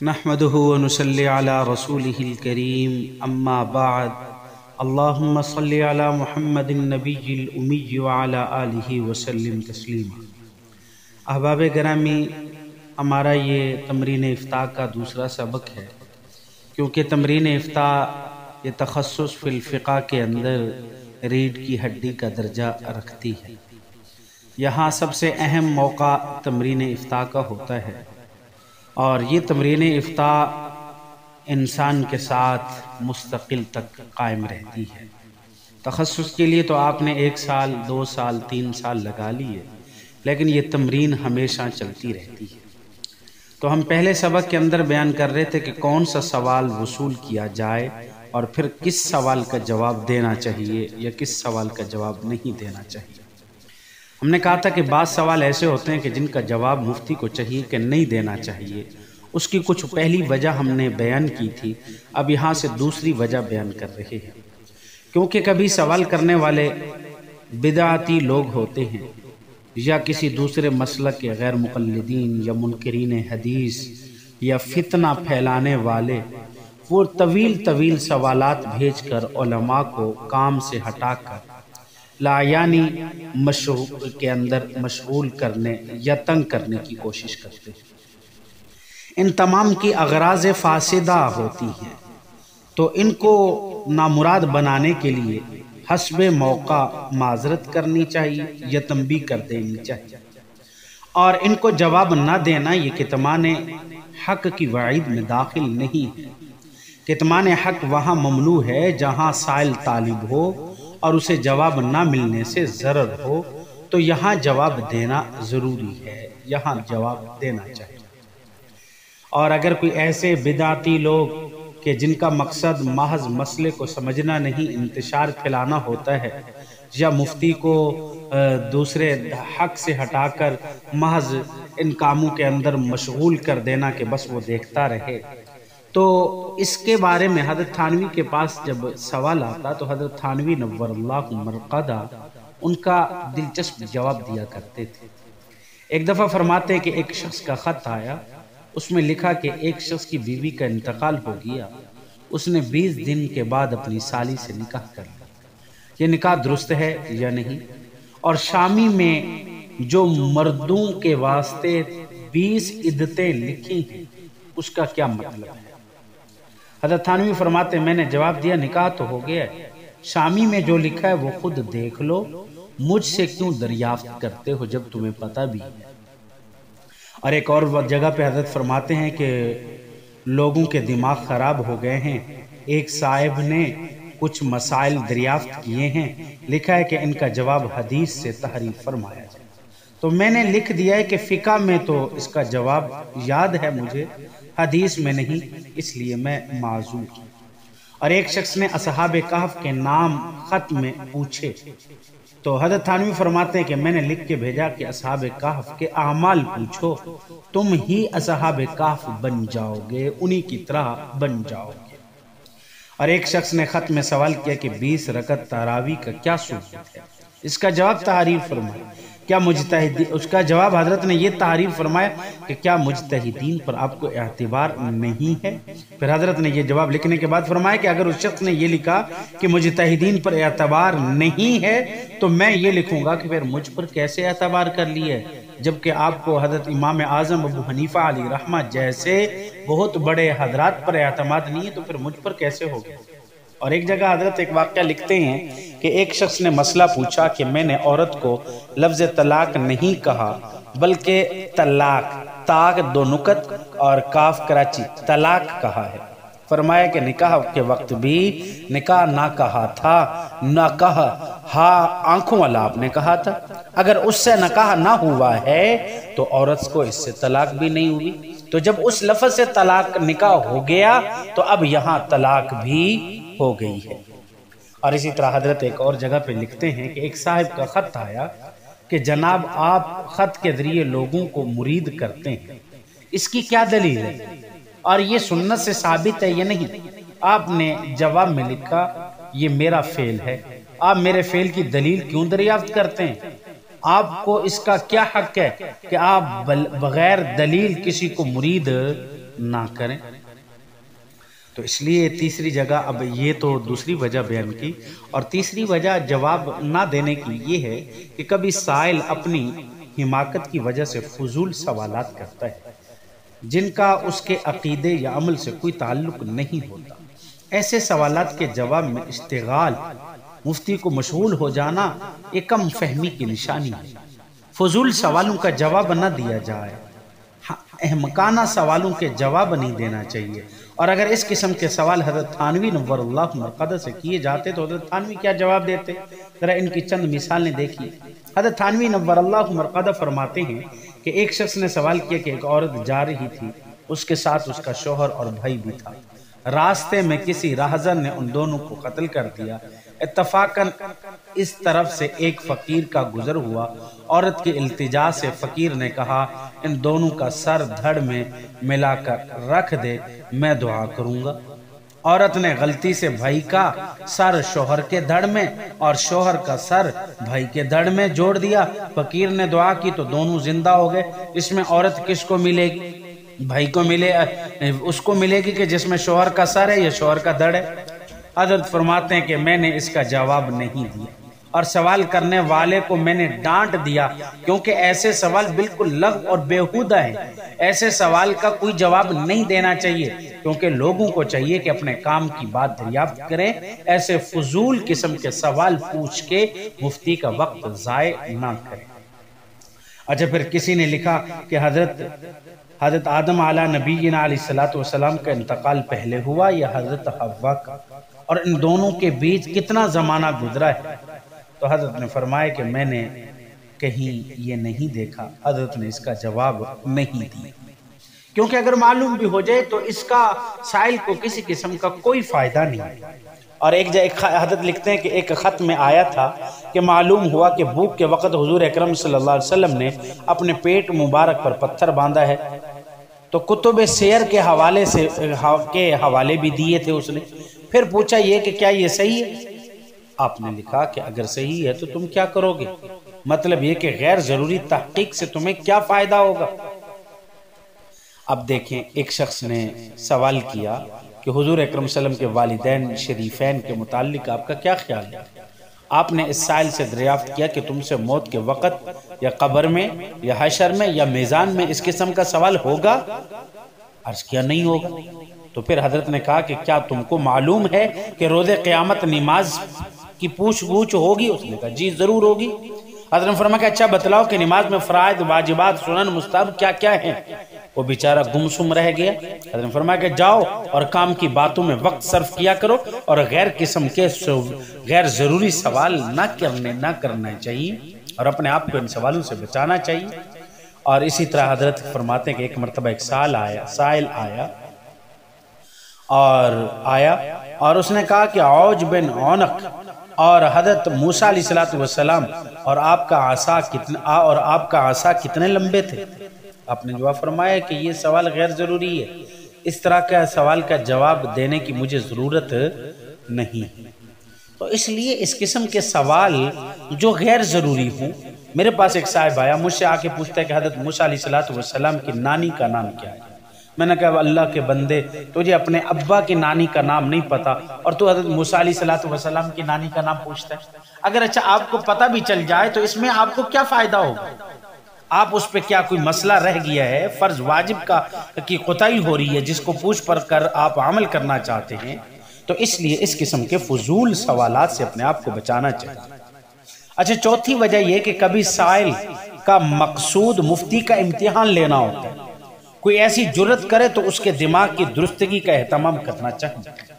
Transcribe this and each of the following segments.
نحمده ونصلي على رسوله الكريم اما بعد اللهم صل على محمد النبي الأمي وعلى آلہ وسلم تسلیما۔ احباب گرامی، ہمارا یہ تمرین افتاء کا دوسرا سبق ہے، کیونکہ تمرین افتاء یہ تخصص فی الفقہ کے اندر ریڑھ کی ہڈی کا درجہ رکھتی ہے۔ یہاں سب سے اہم موقع تمرین افتاء کا ہوتا ہے، اور یہ تمرین افتاء انسان کے ساتھ مستقل تک قائم رہتی ہے۔ تخصص کے لیے تو آپ نے 1 سال 2 سال 3 سال لگا لیے، لیکن یہ تمرین ہمیشہ چلتی رہتی ہے۔ تو ہم پہلے سبق کے اندر بیان کر رہے تھے کہ کون سا سوال وصول کیا جائے اور پھر کس سوال کا جواب دینا چاہیے یا کس سوال کا جواب نہیں دینا چاہیے۔ ہم نے کہا تھا کہ بعض سوال ایسے ہوتے ہیں کہ جن کا جواب مفتی کو چاہیے کہ نہیں دینا چاہیے، اس کی کچھ پہلی وجہ ہم نے بیان کی تھی، اب یہاں سے دوسری وجہ بیان کر رہے ہیں۔ کیونکہ کبھی سوال کرنے والے بدعتی لوگ ہوتے ہیں یا کسی دوسرے مسلک کے غیر مقلدین یا منکرین حدیث یا فتنہ پھیلانے والے، وہ طویل سوالات بھیج کر علماء کو کام سے ہٹا کر لا یعنی مشغول کے اندر مشغول کرنے یا تنگ کرنے کی کوشش کرتے ہیں۔ ان تمام کی اغراض فاسدہ ہوتی ہیں، تو ان کو نامراد بنانے کے لیے حسب موقع معذرت کرنی چاہیے یا تنبیہ کر دینی چاہیے، اور ان کو جواب نہ دینا یہ کتمان حق کی وعید میں داخل نہیں ہے۔ کتمان حق وہاں ممنوع ہے جہاں سائل طالب ہو اور اسے جواب نہ ملنے سے ضرر ہو، تو یہاں جواب دینا ضروری ہے، یہاں جواب دینا چاہیے۔ اور اگر کوئی ایسے بدعتی لوگ کہ جن کا مقصد محض مسئلے کو سمجھنا نہیں انتشار پھیلانا ہوتا ہے، یا مفتی کو دوسرے حق سے ہٹا کر محض ان کاموں کے اندر مشغول کر دینا کہ بس وہ دیکھتا رہے، تو اس کے بارے میں حضرت تھانوی کے پاس جب سوال آتا تو حضرت تھانوی نور اللہ مرقدہ ان کا دلچسپ جواب دیا کرتے تھے۔ ایک دفعہ فرماتے کہ ایک شخص کا خط آیا، اس میں لکھا کہ ایک شخص کی بیوی کا انتقال ہو گیا، اس نے 20 دن کے بعد اپنی سالی سے نکاح کر لیا، یہ نکاح درست ہے یا نہیں؟ اور شامی میں جو مردوں کے واسطے 20 عدتیں لکھی ہیں اس کا کیا مطلب ہے؟ حضرت تھانوی فرماتے میں نے جواب دیا نکاح تو ہو گیا ہے، شامی میں جو لکھا ہے وہ خود دیکھ لو، مجھ سے کیوں دریافت کرتے ہو جب تمہیں پتہ بھی ہے۔ اور ایک اور جگہ پہ حضرت فرماتے ہیں کہ لوگوں کے دماغ خراب ہو گئے ہیں، ایک صاحب نے کچھ مسائل دریافت کیے ہیں، لکھا ہے کہ ان کا جواب حدیث سے تحریف فرمایا جائے، تو میں نے لکھ دیا ہے کہ فقہ میں تو اس کا جواب یاد ہے مجھے، حدیث میں نہیں، اس لیے میں معذور ہوں۔ اور ایک شخص نے اصحاب کہف کے نام خط میں پوچھے، تو حضرت تھانوی فرماتے ہیں کہ میں نے لکھ کے بھیجا کہ اصحاب کہف کے اعمال پوچھو، تم ہی اصحاب کہف بن جاؤ گے، انہی کی طرح بن جاؤ گے۔ اور ایک شخص نے خط میں سوال کیا کہ 20 رکعت تراویح کا کیا ثبوت ہے؟ اس کا جواب تعریف فرمایا، کیا مجتہدین، اس کا جواب حضرت نے یہ تعریف فرمایا کہ کیا مجتہدین پر آپ کو اعتبار نہیں ہے؟ پھر حضرت نے یہ جواب لکھنے کے بعد فرمایا کہ اگر اس شخص نے یہ لکھا کہ مجتہدین پر اعتبار نہیں ہے تو میں یہ لکھوں گا کہ پھر مجھ پر کیسے اعتبار کر لیے، جبکہ آپ کو حضرت امام اعظم ابو حنیفہ علیہ رحمہ جیسے بہت بڑے حضرات پر اعتماد نہیں ہے تو پھر مجھ پر کیسے ہوگا۔ اور ایک جگہ حضرت ایک واقعہ لکھتے ہیں کہ ایک شخص نے مسئلہ پوچھا کہ میں نے عورت کو لفظ طلاق نہیں کہا بلکہ طلاق، تاء 2 نقط اور کاف کراچی، طلاق کہا ہے۔ فرمایا کہ نکاح کے وقت بھی نکاح نہ کہا تھا، نہ کہا ہاں آنکھوں والا آپ نے کہا تھا، اگر اس سے نکاح نہ ہوا ہے تو عورت کو اس سے طلاق بھی نہیں ہوئی، تو جب اس لفظ سے طلاق نکاح ہو گیا تو اب یہاں طلاق بھی ہو گئی ہے۔ اور اسی طرح حضرت ایک اور جگہ پہ لکھتے ہیں کہ ایک صاحب کا خط آیا کہ جناب آپ خط کے ذریعے لوگوں کو مرید کرتے ہیں، اس کی کیا دلیل ہے اور یہ سنت سے ثابت ہے یا نہیں؟ آپ نے جواب میں لکھا یہ میرا فعل ہے، آپ میرے فعل کی دلیل کیوں دریافت کرتے ہیں؟ آپ کو اس کا کیا حق ہے کہ آپ بغیر دلیل کسی کو مرید نہ کریں۔ تو اس لیے تیسری جگہ، اب یہ تو دوسری وجہ بیان کی، اور تیسری وجہ جواب نہ دینے کی یہ ہے کہ کبھی سائل اپنی حماقت کی وجہ سے فضول سوالات کرتا ہے جن کا اس کے عقیدے یا عمل سے کوئی تعلق نہیں ہوتا۔ ایسے سوالات کے جواب میں اشتغال، مفتی کو مشغول ہو جانا، ایک کم فہمی کی نشانی ہے۔ فضول سوالوں کا جواب نہ دیا جائے، احمقانہ سوالوں کے جواب نہیں دینا چاہیے۔ اور اگر اس قسم کے سوال حضرت تھانوی نور اللہ مرقدہ سے کیے جاتے تو حضرت تھانوی کیا جواب دیتے؟ ذرا ان کی چند مثالیں دیکھیے۔ حضرت تھانوی نور اللہ مرقدہ فرماتے ہیں کہ ایک شخص نے سوال کیا کہ ایک عورت جا رہی تھی، اس کے ساتھ اس کا شوہر اور بھائی بھی تھا، راستے میں کسی راہزن نے ان دونوں کو قتل کر دیا۔ اتفاقاً اس طرف سے ایک فقیر کا گزر ہوا، عورت کی التجا سے فقیر نے کہا ان دونوں کا سر دھڑ میں ملا کر رکھ دے، میں دعا کروں گا۔ عورت نے غلطی سے بھائی کا سر شوہر کے دھڑ میں اور شوہر کا سر بھائی کے دھڑ میں جوڑ دیا۔ فقیر نے دعا کی تو دونوں زندہ ہو گئے۔ اس میں عورت کس کو ملے گی؟ بھائی کو اس کو ملے گی کہ جس میں شوہر کا سر ہے یا شوہر کا دھڑ ہے؟ حضرت فرماتے ہیں کہ میں نے اس کا جواب نہیں دیا، اور سوال کرنے والے کو میں نے ڈانٹ دیا، کیونکہ ایسے سوال بالکل لغو اور بیہودہ ہیں۔ ایسے سوال کا کوئی جواب نہیں دینا چاہیے، کیونکہ لوگوں کو چاہیے کہ اپنے کام کی بات دریافت کریں، ایسے فضول قسم کے سوال پوچھ کے مفتی کا وقت ضائع نہ کریں۔ اچھا، پھر کسی نے لکھا کہ حضرت آدم علیہ نبینا علیہ السلام کا انتقال پہلے ہوا یا حضرت حوا کا، اور ان دونوں کے بیچ کتنا زمانہ گزرا ہے؟ تو حضرت نے فرمایا کہ میں نے کہیں یہ نہیں دیکھا۔ حضرت نے اس کا جواب نہیں دیا، کیونکہ اگر معلوم بھی ہو جائے تو اس کا سائل کو کسی قسم کا کوئی فائدہ نہیں۔ اور ایک حضرت لکھتے ہیں کہ ایک خط میں آیا تھا کہ معلوم ہوا کہ بھوک کے وقت حضور اکرم صلی اللہ علیہ وسلم نے اپنے پیٹ مبارک پر پتھر باندھا ہے، تو کتب سیر کے حوالے بھی دیے تھے اس نے۔ پھر پوچھا یہ کہ کیا یہ صحیح ہے؟ آپ نے لکھا کہ اگر صحیح ہے تو تم کیا کرو گے؟ مطلب یہ کہ غیر ضروری تحقیق سے تمہیں کیا فائدہ ہوگا؟ اب دیکھیں، ایک شخص نے سوال کیا کہ حضور اکرم صلی اللہ علیہ وسلم کے والدین شریفین کے متعلق آپ کا کیا خیال ہے؟ آپ نے اس سائل سے دریافت کیا کہ تم سے موت کے وقت یا قبر میں یا حشر میں یا میزان میں اس قسم کا سوال ہوگا؟ عرض کیا نہیں ہوگا۔ تو پھر حضرت نے کہا کہ کیا تم کو معلوم ہے کہ روز قیامت نماز کی پوچھ گچھ ہوگی؟ اس نے کہا جی ضرور ہوگی۔ حضرت نے فرمایا کہ اچھا بتلاؤ کہ نماز میں فرائض، واجبات، سنن، مستحب کیا کیا ہیں؟ وہ بیچارہ گمسم رہ گیا۔ حضرت نے فرمایا کہ جاؤ اور کام کی باتوں میں وقت صرف کیا کرو، اور غیر قسم کے غیر ضروری سوال نہ کرنا چاہیے، اور اپنے آپ کو ان سوالوں سے بچانا چاہیے۔ اور اسی طرح حضرت فرماتے ہیں کہ ایک مرتبہ ایک سائل آیا اور اس نے کہا کہ عوج بن عنق اور حضرت موسیٰ علیہ السلام اور آپ کا عصا کتنے لمبے تھے؟ آپ نے جواب فرمایا کہ یہ سوال غیر ضروری ہے، اس طرح کا سوال کا جواب دینے کی مجھے ضرورت نہیں۔ تو اس لیے اس قسم کے سوال جو غیر ضروری ہوں، میرے پاس ایک صاحب آیا، مجھ سے آ کے پوچھتا ہے کہ حضرت موسیٰ علیہ السلام کی نانی کا نام کیا ہے؟ میں نے کہا اللہ کے بندے، تجھے اپنے ابا کی نانی کا نام نہیں پتا اور تو حضرت موسیٰ علیہ السلام کی نانی کا نام پوچھتا ہے؟ اگر اچھا آپ کو پتہ بھی چل جائے تو اس میں آپ کو کیا فائدہ ہوگا؟ آپ اس پہ کیا کوئی مسئلہ رہ گیا ہے؟ فرض واجب کی کوتاہی ہو رہی ہے جس کو پوچھ پڑھ کر آپ عمل کرنا چاہتے ہیں؟ تو اس لیے اس قسم کے فضول سوالات سے اپنے آپ کو بچانا چاہیے۔ اچھا، چوتھی وجہ یہ کہ کبھی سائل کا مقصود مفتی کا امتحان لینا ہوتا ہے۔ کوئی ایسی جرت کرے تو اس کے دماغ کی درستگی کا اہتمام کرنا چاہیے۔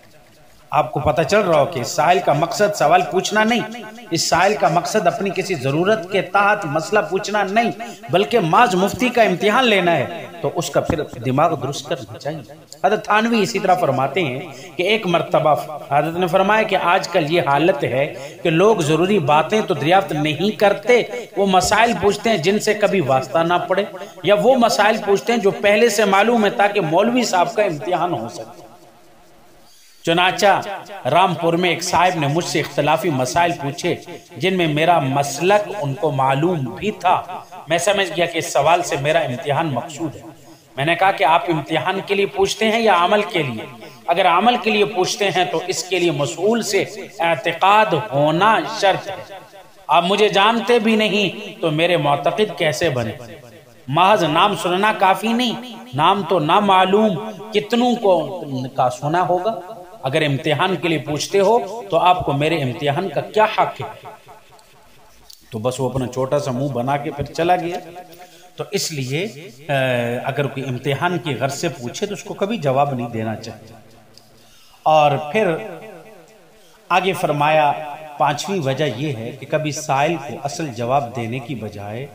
آپ کو پتہ چل رہا ہو کہ اس سائل کا مقصد سوال پوچھنا نہیں، اس سائل کا مقصد اپنی کسی ضرورت کے تحت مسئلہ پوچھنا نہیں، بلکہ محض مفتی کا امتحان لینا ہے، تو اس کا پھر دماغ درست کرنا چاہیے۔ حضرت تھانوی اسی طرح فرماتے ہیں کہ ایک مرتبہ حضرت نے فرمایا کہ آج کل یہ حالت ہے کہ لوگ ضروری باتیں تو دریافت نہیں کرتے، وہ مسائل پوچھتے ہیں جن سے کبھی واسطہ نہ پڑے، یا وہ مسائل پوچھتے ہیں جو پہلے سے معلوم ہے تاکہ مولوی صاحب کا امتحان ہو سکے۔ چنانچہ رامپور میں ایک صاحب نے مجھ سے اختلافی مسائل پوچھے جن میں میرا مسلک ان کو معلوم بھی تھا۔ میں سمجھ گیا کہ اس سوال سے میرا امتحان مقصود ہے۔ میں نے کہا کہ آپ امتحان کے لیے پوچھتے ہیں یا عمل کے لیے؟ اگر عمل کے لیے پوچھتے ہیں تو اس کے لیے مسئول سے اعتقاد ہونا شرط ہے۔ آپ مجھے جانتے بھی نہیں تو میرے معتقد کیسے بنے؟ محض نام سننا کافی نہیں، نام تو نہ معلوم کتنوں کو کا سنا ہوگا۔ اگر امتحان کے لیے پوچھتے ہو تو آپ کو میرے امتحان کا کیا حق ہے؟ تو بس وہ اپنا چھوٹا سا منہ بنا کے پھر چلا گیا۔ تو اس لیے اگر کوئی امتحان کی غرض سے پوچھے تو اس کو کبھی جواب نہیں دینا چاہیے۔ اور پھر آگے فرمایا پانچویں وجہ یہ ہے کہ کبھی سائل کو اصل جواب دینے کی بجائے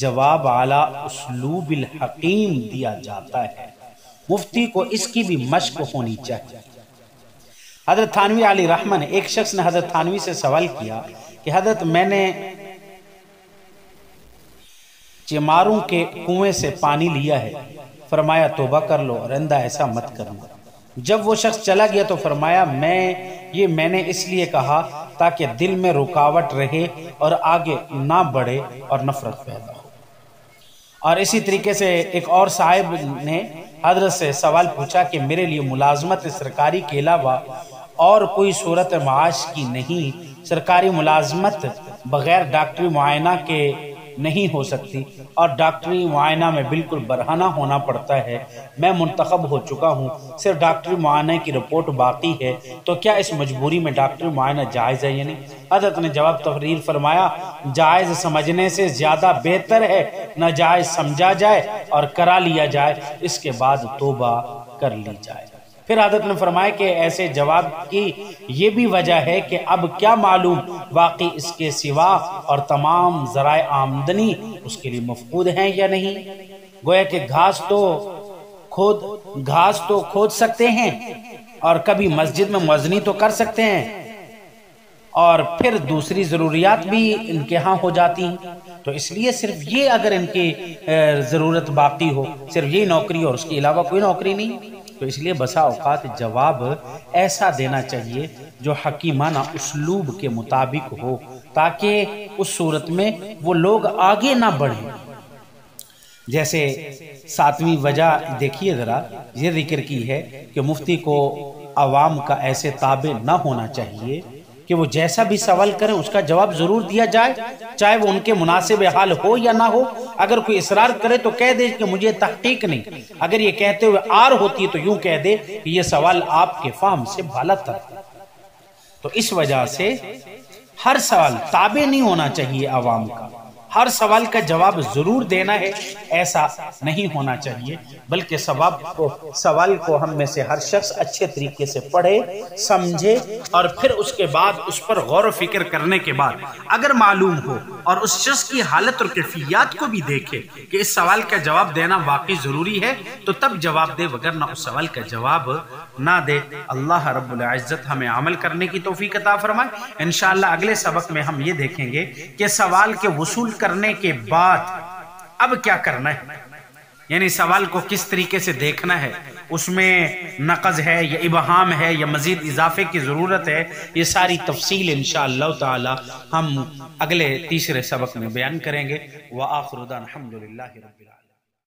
جواب اعلیٰ اسلوب الحکیم دیا جاتا ہے۔ مفتی کو اس کی بھی مشق ہونی چاہیے۔ حضرت تھانوی علیہ رحمہ نے، ایک شخص نے حضرت تھانوی سے سوال کیا کہ حضرت میں نے چماروں کے کنویں سے پانی لیا ہے، فرمایا توبہ کر لو اور آئندہ ایسا مت کرنا۔ جب وہ شخص چلا گیا تو فرمایا میں نے اس لیے کہا تاکہ دل میں رکاوٹ رہے اور آگے نہ بڑھے اور نفرت پیدا ہو۔ اور اسی طریقے سے ایک اور صاحب نے حضرت سے سوال پوچھا کہ میرے لیے ملازمت سرکاری کے علاوہ اور کوئی صورت معاش کی نہیں، سرکاری ملازمت بغیر ڈاکٹری معائنہ کے نہیں ہو سکتی اور ڈاکٹری معائنہ میں بالکل برہنہ ہونا پڑتا ہے۔ میں منتخب ہو چکا ہوں، صرف ڈاکٹری معائنہ کی رپورٹ باقی ہے، تو کیا اس مجبوری میں ڈاکٹری معائنہ جائز ہے یا نہیں؟ حضرت نے جواب تحریر فرمایا جائز سمجھنے سے زیادہ بہتر ہے ناجائز سمجھا جائے اور کرا لیا جائے، اس کے بعد توبہ کر لی جائے۔ پھر حضرت نے فرمایا کہ ایسے جواب کی یہ بھی وجہ ہے کہ اب کیا معلوم واقعی اس کے سوا اور تمام ذرائع آمدنی اس کے لیے مفقود ہیں یا نہیں۔ گویا کہ گھاس تو کھود سکتے ہیں اور کبھی مسجد میں مؤذنی تو کر سکتے ہیں، اور پھر دوسری ضروریات بھی ان کے ہاں ہو جاتی ہیں۔ تو اس لیے صرف یہ اگر ان کی ضرورت باقی ہو، صرف یہ نوکری اور اس کے علاوہ کوئی نوکری نہیں، تو اس لیے بسا اوقات جواب ایسا دینا چاہیے جو حکیمانہ اسلوب کے مطابق ہو، تاکہ اس صورت میں وہ لوگ آگے نہ بڑھیں۔ جیسے ساتویں وجہ دیکھیے ذرا، یہ ذکر کی ہے کہ مفتی کو عوام کا ایسے تابع نہ ہونا چاہیے کہ وہ جیسا بھی سوال کریں اس کا جواب ضرور دیا جائے، چاہے وہ ان کے مناسب حال ہو یا نہ ہو۔ اگر کوئی اصرار کرے تو کہہ دے کہ مجھے تحقیق نہیں، اگر یہ کہتے ہوئے آر ہوتی ہے تو یوں کہہ دے کہ یہ سوال آپ کے فہم سے بالا تر۔ تو اس وجہ سے ہر سوال تابع نہیں ہونا چاہیے عوام کا، ہر سوال کا جواب ضرور دینا ہے، ایسا نہیں ہونا چاہیے، بلکہ سوال کو ہم میں سے ہر شخص اچھے طریقے سے پڑھے، سمجھے، اور پھر اس کے بعد اس پر غور و فکر کرنے کے بعد اگر معلوم ہو اور اس شخص کی حالت اور کیفیات کو بھی دیکھے کہ اس سوال کا جواب دینا واقعی ضروری ہے تو تب جواب دے، وگرنہ اس سوال کا جواب نہ دے۔ اللہ رب العزت ہمیں عمل کرنے کی توفیق عطا فرمائے۔ انشاءاللہ اگلے سبق میں ہم یہ دیکھیں گے کہ سوال کے وصول کرنے کے بعد اب کیا کرنا ہے، یعنی سوال کو کس طریقے سے دیکھنا ہے، اس میں نقض ہے یا ابہام ہے یا مزید اضافے کی ضرورت ہے، یہ ساری تفصیل انشاءاللہ تعالی ہم اگلے تیسرے سبق میں بیان کریں گے۔ وآخر دعوانا الحمدللہ رب العالمین۔